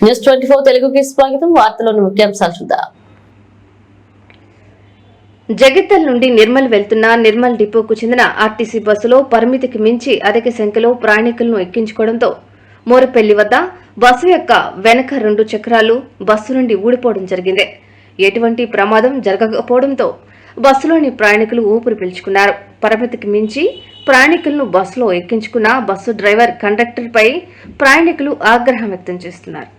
News 24 తెలుగుకి స్వాగతం. వార్తలోని ముఖ్యాంశాలు చూద్దాం. జగిత్యాల నుండి నిర్మల్ వెళ్తున్న నిర్మల్ డిపోకు చెందిన ఆర్టీసీ బస్సులో పరిమితికి మించి అధిక సంఖ్యలో ప్రయాణికులను ఎక్కించుకోవడంతో మోరపెల్లి వద్ద బస్సు యొక్క వెనక 2 చక్రాలు బస్సు నుండి ఊడిపోవడం జరిగింది. ఎటువంటి ప్రమాదం జరగకపోవడంతో బస్సులోని ప్రయాణికులు ఊపిరి పీల్చుకున్నారు. పరిమితికి మించి ప్రయాణికులను బస్సులో ఎక్కించుకున్న బస్సు డ్రైవర్, కండక్టర్ పై ప్రయాణికులు ఆగ్రహం వ్యక్తం చేస్తున్నారు.